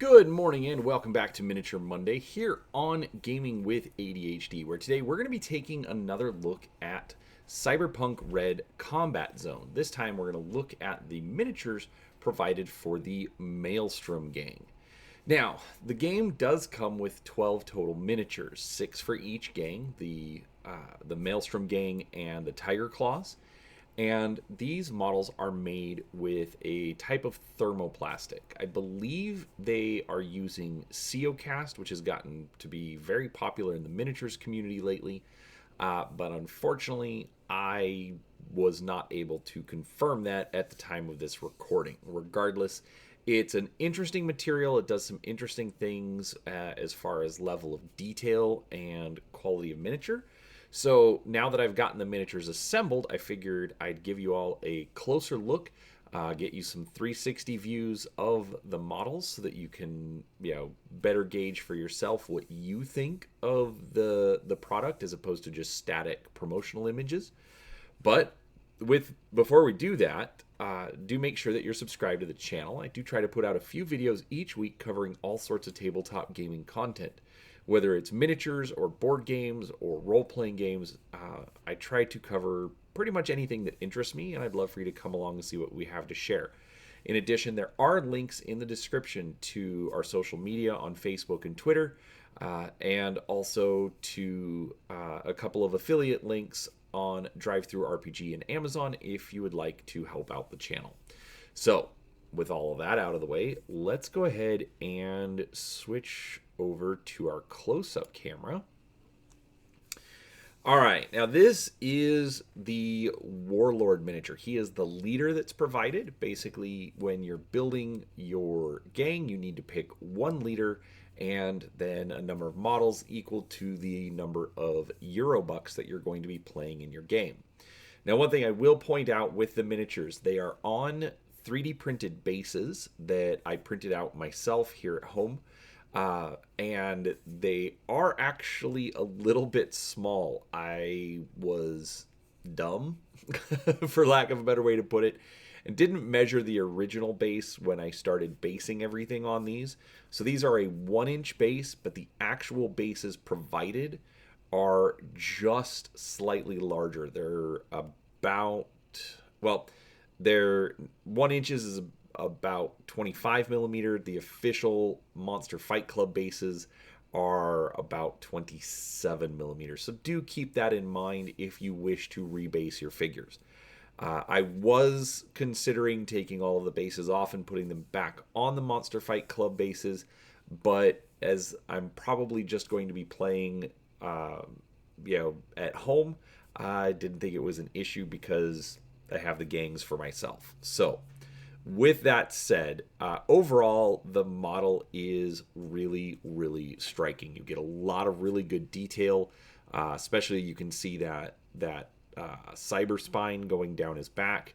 Good morning and welcome back to Miniature Monday here on Gaming with ADHD, where today we're going to be taking another look at Cyberpunk Red Combat Zone. This time we're going to look at the miniatures provided for the Maelstrom gang. Now, the game does come with 12 total miniatures, 6 for each gang, the Maelstrom gang and the Tiger Claws. And these models are made with a type of thermoplastic. I believe they are using Ceocast, which has gotten to be very popular in the miniatures community lately. But unfortunately, I was not able to confirm that at the time of this recording. Regardless, it's an interesting material. It does some interesting things as far as level of detail and quality of miniature. So now that I've gotten the miniatures assembled, I figured I'd give you all a closer look, get you some 360 views of the models so that you can, better gauge for yourself what you think of the product as opposed to just static promotional images. But before we do that, do make sure that you're subscribed to the channel. I do try to put out a few videos each week covering all sorts of tabletop gaming content. Whether it's miniatures or board games or role-playing games, I try to cover pretty much anything that interests me, and I'd love for you to come along and see what we have to share. In addition, there are links in the description to our social media on Facebook and Twitter, and also to a couple of affiliate links on DriveThruRPG and Amazon if you would like to help out the channel. So, with all of that out of the way, let's go ahead and switch over to our close-up camera. All right, now this is the Warlord miniature. He is the leader that's provided. Basically, when you're building your gang, you need to pick one leader and then a number of models equal to the number of Eurobucks that you're going to be playing in your game. Now, one thing I will point out with the miniatures, they are on 3D printed bases that I printed out myself here at home. And they are actually a little bit small. I was dumb, for lack of a better way to put it, and didn't measure the original base when I started basing everything on these. So these are a 1-inch base, but the actual bases provided are just slightly larger. They're about, they're 1 inch is about 25 millimeter. The official Monster Fight Club bases are about 27 millimeters. So do keep that in mind if you wish to rebase your figures. I was considering taking all of the bases off and putting them back on the Monster Fight Club bases, but as I'm probably just going to be playing, at home, I didn't think it was an issue because I have the gangs for myself. So, with that said, overall, the model is really, really striking. You get a lot of really good detail, especially you can see that cyber spine going down his back.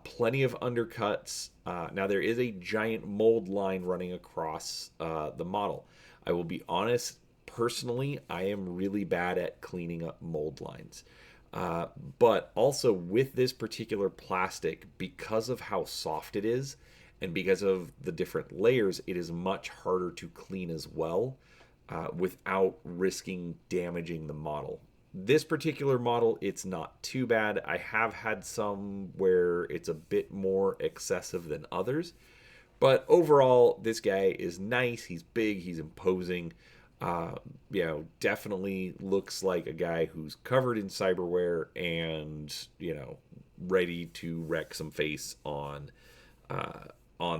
Plenty of undercuts. Now, there is a giant mold line running across the model. I will be honest, personally, I am really bad at cleaning up mold lines. But also with this particular plastic, because of how soft it is and because of the different layers, it is much harder to clean as well without risking damaging the model. This particular model, it's not too bad. I have had some where it's a bit more excessive than others. But overall, this guy is nice. He's big. He's imposing. Definitely looks like a guy who's covered in cyberware and, ready to wreck some face in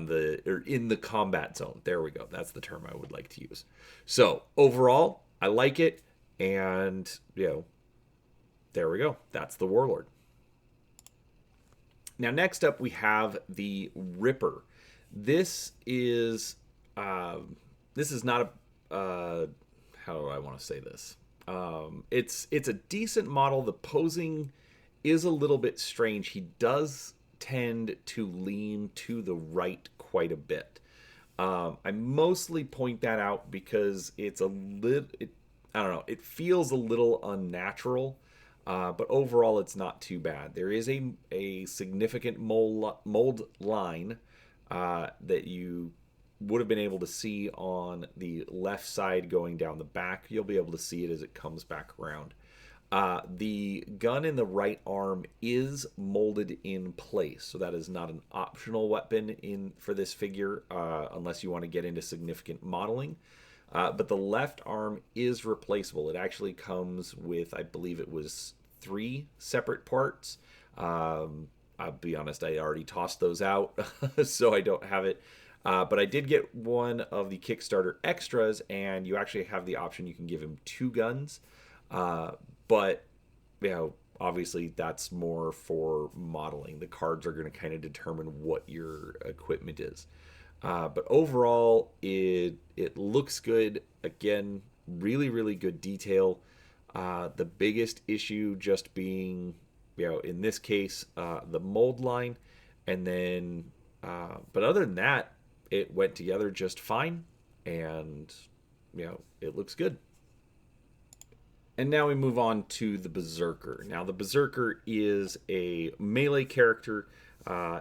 the combat zone. There we go. That's the term I would like to use. So overall, I like it. And, there we go. That's the Warlord. Now, next up, we have the Ripper. This is not a, how do I want to say this? It's a decent model. The posing is a little bit strange. He does tend to lean to the right quite a bit. I mostly point that out because it's I don't know, it feels a little unnatural, but overall it's not too bad. There is a significant mold line that you would have been able to see on the left side going down the back. You'll be able to see it as it comes back around. The gun in the right arm is molded in place, so that is not an optional weapon for this figure unless you want to get into significant modeling. But the left arm is replaceable. It actually comes with, I believe it was 3 separate parts. I'll be honest, I already tossed those out, so I don't have it. But I did get one of the Kickstarter extras, and you actually have the option. You can give him 2 guns. But, obviously that's more for modeling. The cards are going to kind of determine what your equipment is. But overall, it looks good. Again, really, really good detail. The biggest issue just being, in this case, the mold line. And then, but other than that, it went together just fine. And, it looks good. And now we move on to the Berserker. Now, the Berserker is a melee character.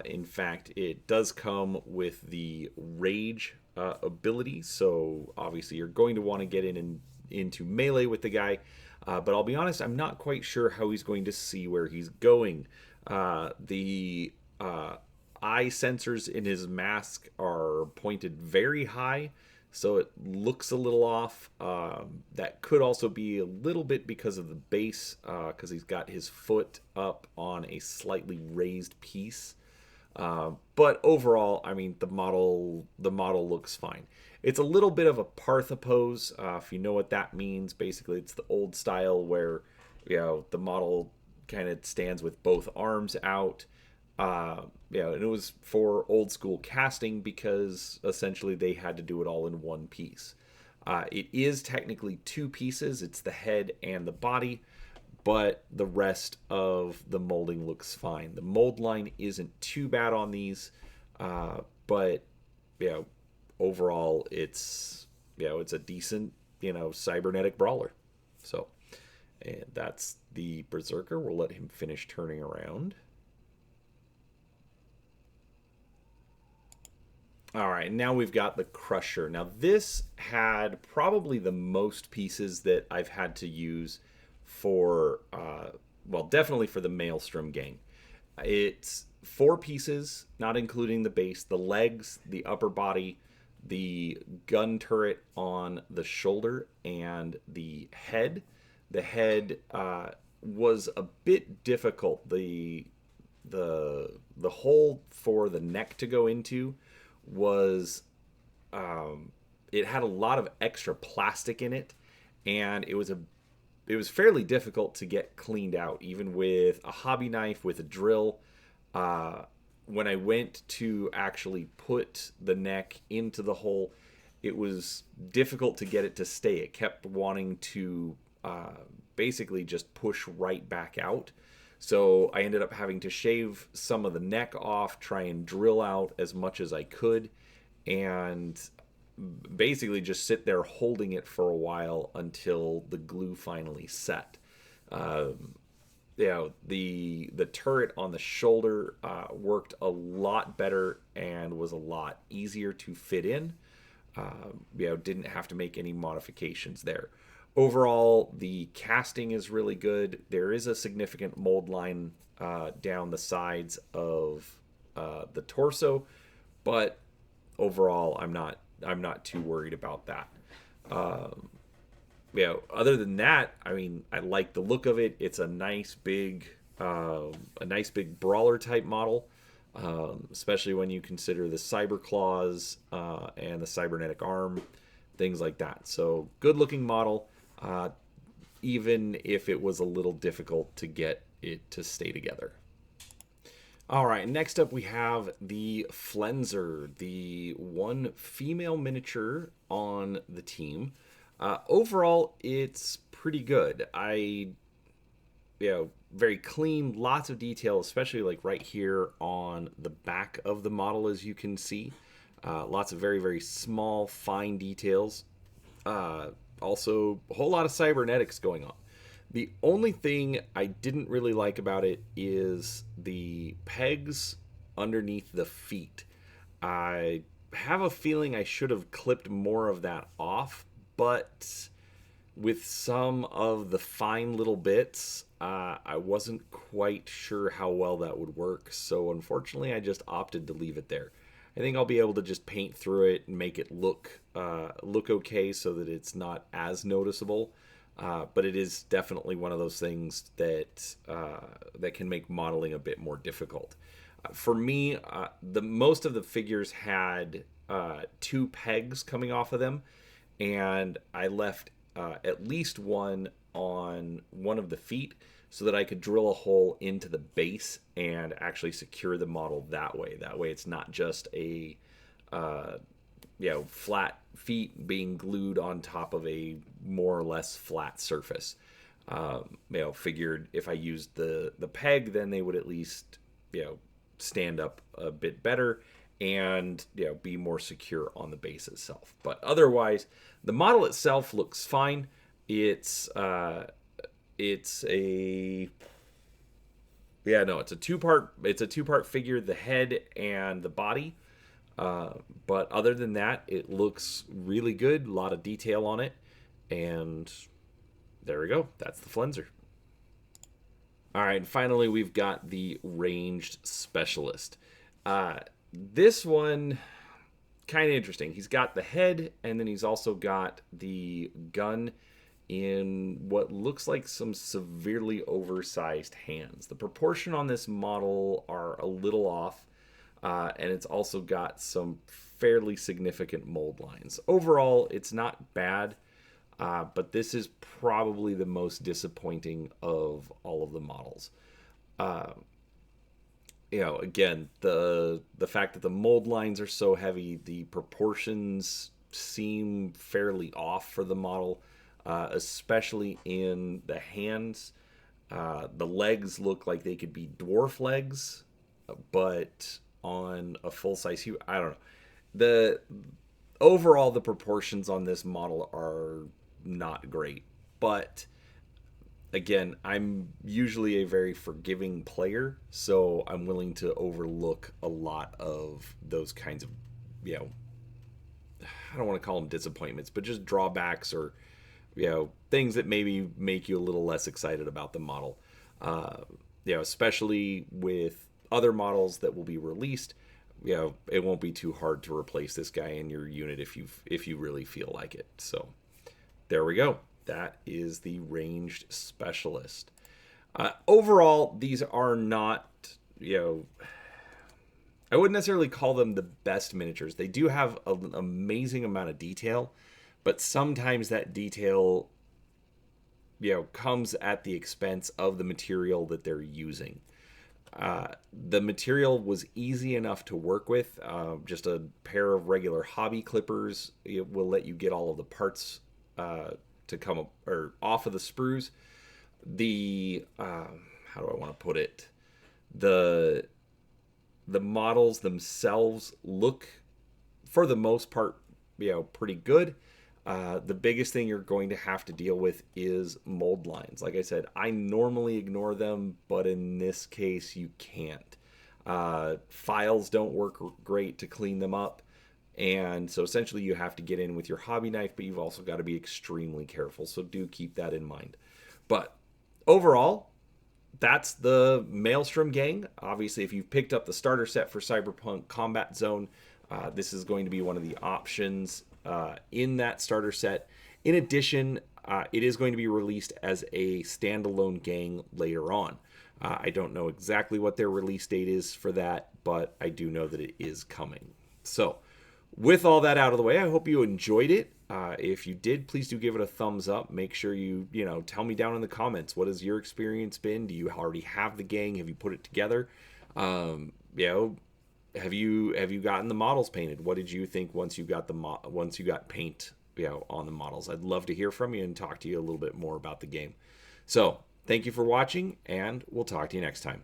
In fact, it does come with the Rage ability. So, obviously, you're going to want to get into melee with the guy. But I'll be honest, I'm not quite sure how he's going to see where he's going. The eye sensors in his mask are pointed very high, so it looks a little off. That could also be a little bit because of the base, because he's got his foot up on a slightly raised piece. But overall, I mean, the model looks fine. It's a little bit of a Partha pose, if you know what that means. Basically, it's the old style where, the model kind of stands with both arms out. And it was for old school casting because essentially they had to do it all in one piece. It is technically 2 pieces. It's the head and the body, but the rest of the molding looks fine. The mold line isn't too bad on these, but overall it's a decent cybernetic brawler. So, and that's the Berserker. We'll let him finish turning around. All right, now we've got the Crusher. Now this had probably the most pieces that I've had to use for, definitely for the Maelstrom gang. It's 4 pieces, not including the base, the legs, the upper body, the gun turret on the shoulder, and the head. The head was a bit difficult. The hole for the neck to go into was it had a lot of extra plastic in it, and it was fairly difficult to get cleaned out, even with a hobby knife, with a drill. When I went to actually put the neck into the hole, it was difficult to get it to stay. It kept wanting to basically just push right back out. So I ended up having to shave some of the neck off, try and drill out as much as I could, and basically just sit there holding it for a while until the glue finally set. The turret on the shoulder worked a lot better and was a lot easier to fit in. Didn't have to make any modifications there. Overall, the casting is really good. There is a significant mold line down the sides of the torso, but overall, I'm not too worried about that. Other than that, I mean, I like the look of it. It's a nice big brawler type model, especially when you consider the cyber claws and the cybernetic arm, things like that. So good looking model. Even if it was a little difficult to get it to stay together. All right, next up we have the Flenser, the one female miniature on the team. Overall, it's pretty good. Very clean, lots of detail, especially like right here on the back of the model, as you can see. Lots of very, very small, fine details. Also, a whole lot of cybernetics going on. The only thing I didn't really like about it is the pegs underneath the feet. I have a feeling I should have clipped more of that off, but with some of the fine little bits, I wasn't quite sure how well that would work. So unfortunately, I just opted to leave it there. I think I'll be able to just paint through it and make it look okay, so that it's not as noticeable. But it is definitely one of those things that can make modeling a bit more difficult. For me, the most of the figures had two pegs coming off of them, and I left at least one on one of the feet so that I could drill a hole into the base and actually secure the model that way. That way, it's not just a flat feet being glued on top of a more or less flat surface. Figured if I used the peg, then they would at least stand up a bit better and be more secure on the base itself. But otherwise, the model itself looks fine. It's a two-part figure, the head and the body. But other than that, it looks really good. A lot of detail on it, and there we go. That's the Flenser. All right, and finally we've got the ranged specialist. This one, kind of interesting. He's got the head, and then he's also got the gun in what looks like some severely oversized hands. The proportion on this model are a little off, and it's also got some fairly significant mold lines. Overall, it's not bad, but this is probably the most disappointing of all of the models. Again, the fact that the mold lines are so heavy, the proportions seem fairly off for the model, especially in the hands. The legs look like they could be dwarf legs, but on a full-size human, I don't know. Overall, the proportions on this model are not great, but again, I'm usually a very forgiving player, so I'm willing to overlook a lot of those kinds of, I don't want to call them disappointments, but just drawbacks or, things that maybe make you a little less excited about the model. Especially with other models that will be released, it won't be too hard to replace this guy in your unit if you really feel like it. So there we go. That is the ranged specialist. Overall, these are not, I wouldn't necessarily call them the best miniatures. They do have an amazing amount of detail, but sometimes that detail, comes at the expense of the material that they're using. The material was easy enough to work with. Just a pair of regular hobby clippers, it will let you get all of the parts to come up or off of the sprues. The how do I want to put it? The models themselves look, for the most part, pretty good. The biggest thing you're going to have to deal with is mold lines. Like I said, I normally ignore them, but in this case, you can't. Files don't work great to clean them up. And so essentially you have to get in with your hobby knife, but you've also got to be extremely careful. So do keep that in mind. But overall, that's the Maelstrom gang. Obviously, if you've picked up the starter set for Cyberpunk Combat Zone, this is going to be one of the options in that starter set. In addition, it is going to be released as a standalone gang later on. I don't know exactly what their release date is for that, but I do know that it is coming. So, with all that out of the way, I hope you enjoyed it. If you did, please do give it a thumbs up. Make sure you tell me down in the comments, what has your experience been? Do you already have the gang? Have you put it together? Have you gotten the models painted? What did you think once you got paint on the models? I'd love to hear from you and talk to you a little bit more about the game. So, thank you for watching, and we'll talk to you next time.